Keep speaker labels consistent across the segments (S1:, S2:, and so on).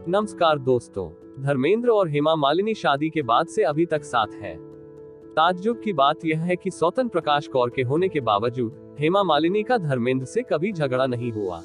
S1: नमस्कार दोस्तों, धर्मेंद्र और हेमा मालिनी शादी के बाद से अभी तक साथ हैं। ताज्जुब की बात यह है कि सौतन प्रकाश कौर के होने के बावजूद हेमा मालिनी का धर्मेंद्र से कभी झगड़ा नहीं हुआ,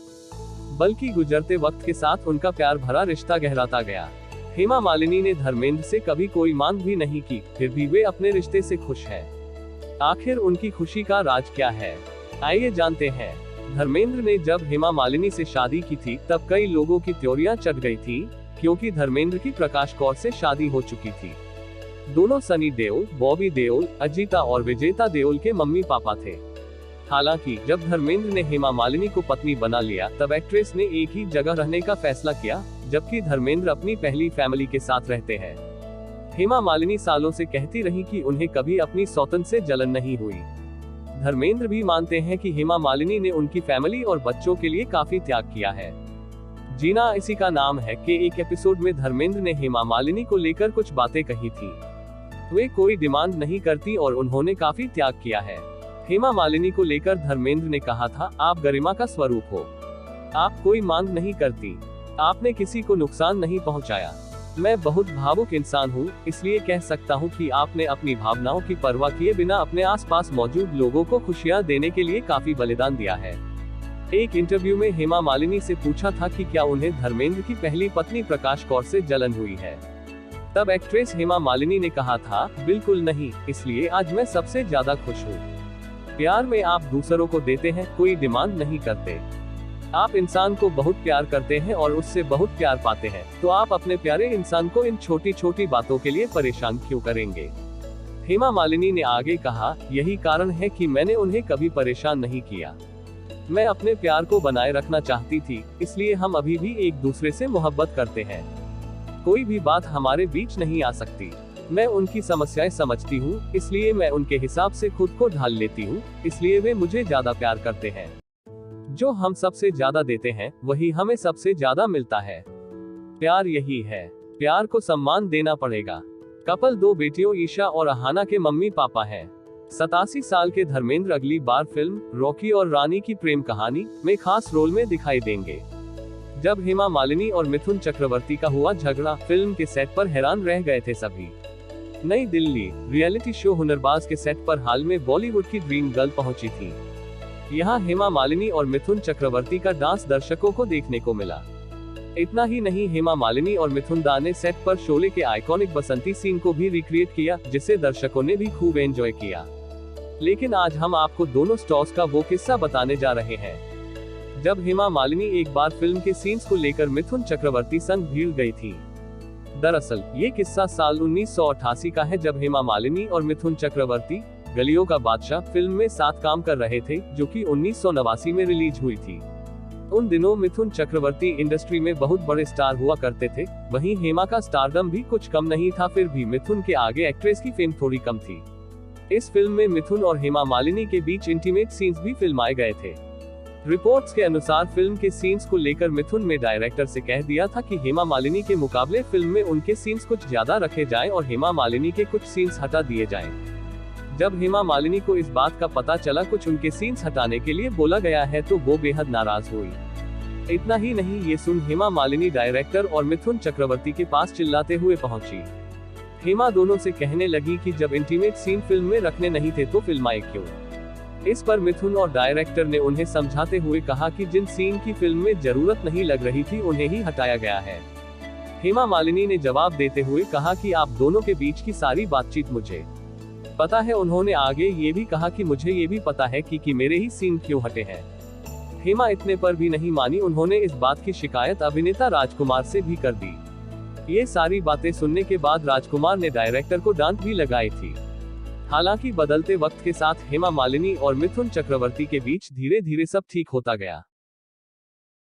S1: बल्कि गुजरते वक्त के साथ उनका प्यार भरा रिश्ता गहराता गया। हेमा मालिनी ने धर्मेंद्र से कभी कोई मांग भी नहीं की, फिर भी वे अपने रिश्ते से खुश हैं। आखिर उनकी खुशी का राज क्या है, आइए जानते हैं। धर्मेंद्र ने जब हेमा मालिनी से शादी की थी तब कई लोगों की त्योरियां चढ़ गई थी, क्योंकि धर्मेंद्र की प्रकाश कौर से शादी हो चुकी थी। दोनों सनी देओल, बॉबी देओल, अजीता और विजेता देओल के मम्मी पापा थे। हालांकि जब धर्मेंद्र ने हेमा मालिनी को पत्नी बना लिया तब एक्ट्रेस ने एक ही जगह रहने का फैसला किया, जबकि धर्मेंद्र अपनी पहली फैमिली के साथ रहते हैं। हेमा मालिनी सालों से कहती रही कि उन्हें कभी अपनी सौतन से जलन नहीं हुई। धर्मेंद्र भी मानते हैं कि हेमा मालिनी ने उनकी फैमिली और बच्चों के लिए काफी त्याग किया है। जीना इसी का नाम है कि एक एपिसोड में धर्मेंद्र ने हेमा मालिनी को लेकर कुछ बातें कही थी। वे कोई डिमांड नहीं करती और उन्होंने काफी त्याग किया है। हेमा मालिनी को लेकर धर्मेंद्र ने कहा था, आप गरिमा का स्वरूप हो, आप कोई मांग नहीं करती, आपने किसी को नुकसान नहीं पहुंचाया। मैं बहुत भावुक इंसान हूँ, इसलिए कह सकता हूँ कि आपने अपनी भावनाओं की परवाह किए बिना अपने आसपास मौजूद लोगों को खुशियाँ देने के लिए काफी बलिदान दिया है। एक इंटरव्यू में हेमा मालिनी से पूछा था कि क्या उन्हें धर्मेंद्र की पहली पत्नी प्रकाश कौर से जलन हुई है। तब एक्ट्रेस हेमा मालिनी ने कहा था, बिल्कुल नहीं, इसलिए आज मैं सबसे ज्यादा खुश हूँ। प्यार में आप दूसरों को देते हैं, कोई डिमांड नहीं करते। आप इंसान को बहुत प्यार करते हैं और उससे बहुत प्यार पाते हैं, तो आप अपने प्यारे इंसान को इन छोटी छोटी बातों के लिए परेशान क्यों करेंगे। हेमा मालिनी ने आगे कहा, यही कारण है कि मैंने उन्हें कभी परेशान नहीं किया। मैं अपने प्यार को बनाए रखना चाहती थी, इसलिए हम अभी भी एक दूसरे से मोहब्बत करते हैं। कोई भी बात हमारे बीच नहीं आ सकती। मैं उनकी समस्याएं समझती हूँ, इसलिए मैं उनके हिसाब से खुद को ढाल लेती हूँ, इसलिए वे मुझे ज्यादा प्यार करते हैं। जो हम सबसे ज्यादा देते हैं वही हमें सबसे ज्यादा मिलता है। प्यार यही है, प्यार को सम्मान देना पड़ेगा। कपल दो बेटियों ईशा और अहाना के मम्मी पापा हैं। 87 साल के धर्मेंद्र अगली बार फिल्म रॉकी और रानी की प्रेम कहानी में खास रोल में दिखाई देंगे। जब हेमा मालिनी और मिथुन चक्रवर्ती का हुआ झगड़ा, फिल्म के सेट पर हैरान रह गए थे सभी। नई दिल्ली रियलिटी शो हुनरबाज के सेट पर हाल में बॉलीवुड की ड्रीम गर्ल पहुंची थी। यहाँ हेमा मालिनी और मिथुन चक्रवर्ती का डांस दर्शकों को देखने को मिला। इतना ही नहीं, हेमा मालिनी और मिथुन दा ने सेट पर शोले के आइकॉनिक बसंती सीन को भी रिक्रिएट किया, जिसे दर्शकों ने भी खूब एंजॉय किया। लेकिन आज हम आपको दोनों स्टार्स का वो किस्सा बताने जा रहे हैं जब हेमा मालिनी एक बार फिल्म के सीन्स को लेकर मिथुन चक्रवर्ती संग भीड़ गई थी। दरअसल ये किस्सा साल 1988 का है, जब हेमा मालिनी और मिथुन चक्रवर्ती गलियों का बादशाह फिल्म में साथ काम कर रहे थे, जो कि 1989 में रिलीज हुई थी। उन दिनों मिथुन चक्रवर्ती इंडस्ट्री में बहुत बड़े स्टार हुआ करते थे, वहीं हेमा का स्टारडम भी कुछ कम नहीं था। फिर भी मिथुन के आगे एक्ट्रेस की फेम थोड़ी कम थी। इस फिल्म में मिथुन और हेमा मालिनी के बीच इंटीमेट सीन्स भी फिल्माए गए थे। रिपोर्ट्स के अनुसार फिल्म के सीन्स को लेकर मिथुन ने डायरेक्टर से कह दिया था कि हेमा मालिनी के मुकाबले फिल्म में उनके सीन्स कुछ ज्यादा रखे जाएं और हेमा मालिनी के कुछ सीन्स हटा दिए जाएं। जब हेमा मालिनी को इस बात का पता चला कुछ उनके सीन्स हटाने के लिए बोला गया है, तो वो बेहद नाराज हुई। इतना ही नहीं, ये सुन हेमा मालिनी डायरेक्टर और मिथुन चक्रवर्ती के पास चिल्लाते हुए पहुंची। हेमा दोनों से कहने लगी कि जब इंटीमेट सीन फिल्म में रखने नहीं थे तो फिल्माए क्यों। इस पर मिथुन और डायरेक्टर ने उन्हें समझाते हुए कहा कि जिन सीन की फिल्म में जरूरत नहीं लग रही थी उन्हें ही हटाया गया है। हेमा मालिनी ने जवाब देते हुए कहा कि आप दोनों के बीच की सारी बातचीत मुझे पता है। उन्होंने आगे ये भी कहा कि मुझे ये भी पता है कि मेरे ही सीन क्यों हटे हैं। हेमा इतने पर भी नहीं मानी, उन्होंने इस बात की शिकायत अभिनेता राजकुमार से भी कर दी। ये सारी बातें सुनने के बाद राजकुमार ने डायरेक्टर को डांट भी लगाई थी। हालांकि बदलते वक्त के साथ हेमा मालिनी और मिथुन चक्रवर्ती के बीच धीरे धीरे सब ठीक होता गया।